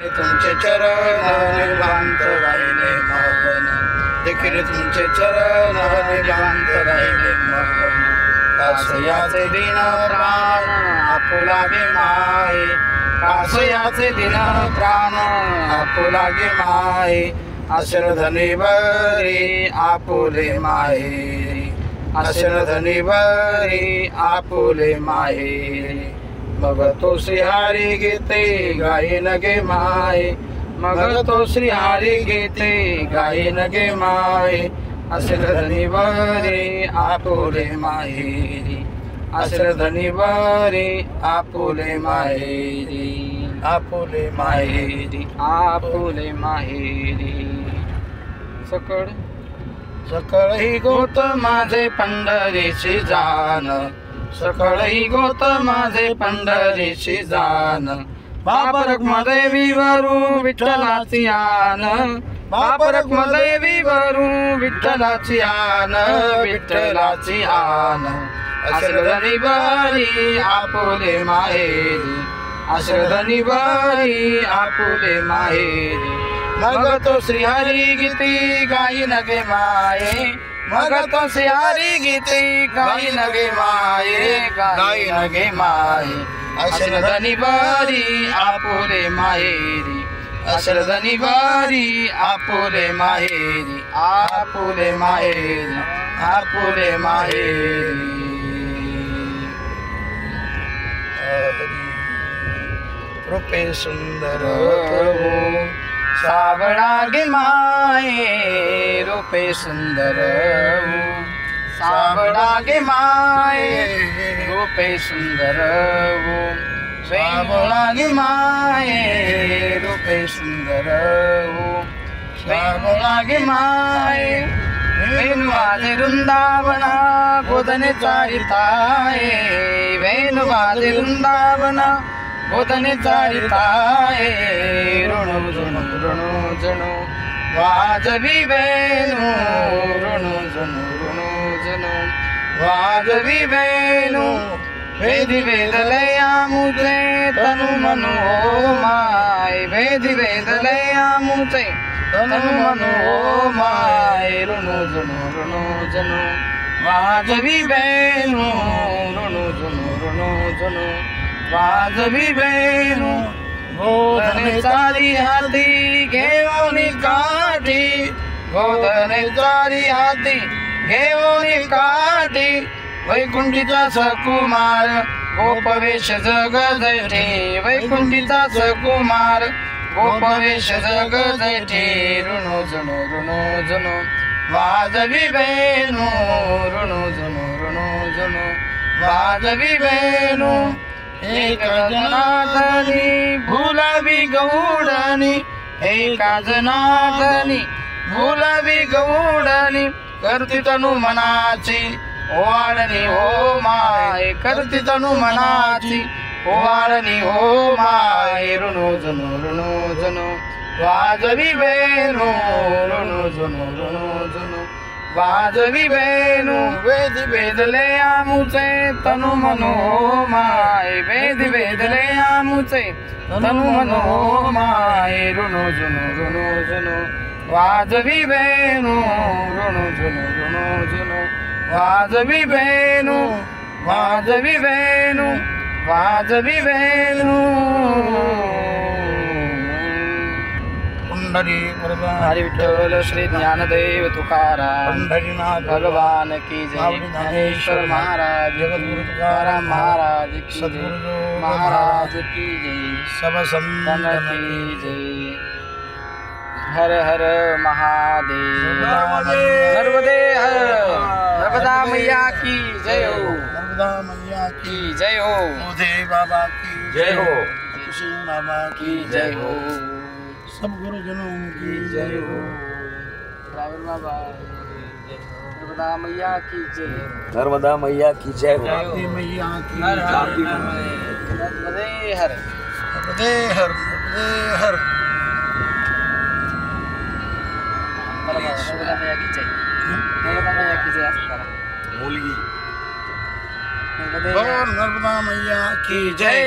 तुमचे चरण निवांत राहिले मन, देखील तुमचे चरण निवांत राहिले मन. कासयाचे दिन प्राण आपुलागे माये, कासयाचे दिन प्राण आपुलागे माये. आश्रधनी बरी आपुले माहेरी, आश्रधनी बरी आपुले माहेरी. मग तो श्रीहरी गीते गायन गे माये, मग तो श्रीहरी गीते गायन गे माये. आश्रधनी बरी आपुले माहेरी, आश्रधनी बरी आपुले माहेरी, आपुले माहेरी, आपुले माहेरी. सकळ सकळ ही गोत माझे पंढरीची जान, सकळ ही गोत माझे पंढरीची जान. बाप रखुमादेवी वरून विठ्ठलाची आन, बाप रखुमादेवी वरून विठ्ठलाची आन, विठ्ठलाची आन. आश्रधनी बरी आपुले माहेरी, आश्रधनी बरी आपुले माहेरी. मग तो श्रीहरी गीती गायन गे माये, मग तो श्रीहरी गीती गायन गे माये, गायन गे माये. आश्रधनी बरी आपुले माहेरी, आश्रधनी बरी आपुले माहेरी, आपुले माहेरी, आपुले माहेरी. रूपे सुंदर हो सावळा गे माये, रूपे सुंदर हो सावळा गे माये, रूपे सुंदर हो सावळा गे माये, रूपे सुंदर हो सावळा गे माये. वेणु वाजे वृंदावना गोधने चारिताये, वेणु वाजे वृंदावना गोधने चारिताये. ऋणु जणु ऋणु जणु वाजवी वेणु, ऋणु जणु ऋणु जणु वाजवी वेणु. वेदी वेदलया मुझे तनु मनु ओ माय, वेदी वेदलया मुझे तनु मनु ओ माय. ऋणु जणु ऋणु जणु वाजवी वेणु, ऋणु जणु ऋणु जणु वाजवी वेणु. गोधने चारी हाती घेऊन काठी, गोधने चारी हाती घेऊन काठी. वैकुंठीचा सकुमार गोपवेश जग जैठे, वैकुंठीचा सकुमार गोपवेश जग जैठे. ऋणु जणु ऋणु जणु वाजवी वेणु, ऋणु जणु ऋणु जणु वाजवी वेणु. एका जनार्दनी भुलावी गौडणी, एका जनार्दनी भुलावी गौडणी. करती तनु मनाची ओवाळणी हो माय, करती तनु मनाची ओवाळणी हो माय. ऋणु जणु ऋणु जणु वाजवी वेणु, ऋणु जणु ऋणु जणु वाजवी वेणु. वेदी वेदले आमुचे तनु मनो माय, वेदी वेदले आमुचे तनु मनो माय. ऋणु जणु ऋणु जणु वाजवी वेणु, ऋणु जणु ऋणु जणु वाजवी वेणु, वाजवी वेणु, वाजवी वेणु. पंढरी हरि विठ्ठल श्री ज्ञानदेव तुकाराम, पंढरीनाथ भगवान की जय. ज्ञानेश्वर महाराज, जगद्गुरु तुकाराम महाराज की जय, महाराज की जय. सब संतन की जय. हर हर महादेव. नर्मदे हर, नर्मदा मैया की जय हो, नर्मदा मैया की जय हो. मोदे बाबा की जय हो, कृष्ण बाबा की जय हो. सब गुरुजनों की जय हो. ड्राइवर बाबा नर्मदा मैया की जय, नर्मदा मैया की जय हो. नर्मदा मैया की जय. नर्मदे हर, नर्मदे हर, नर्मदे हर. नर्मदा मैया की जय, नर्मदा मैया की जय. बोलिए नर्मदा मैया की जय.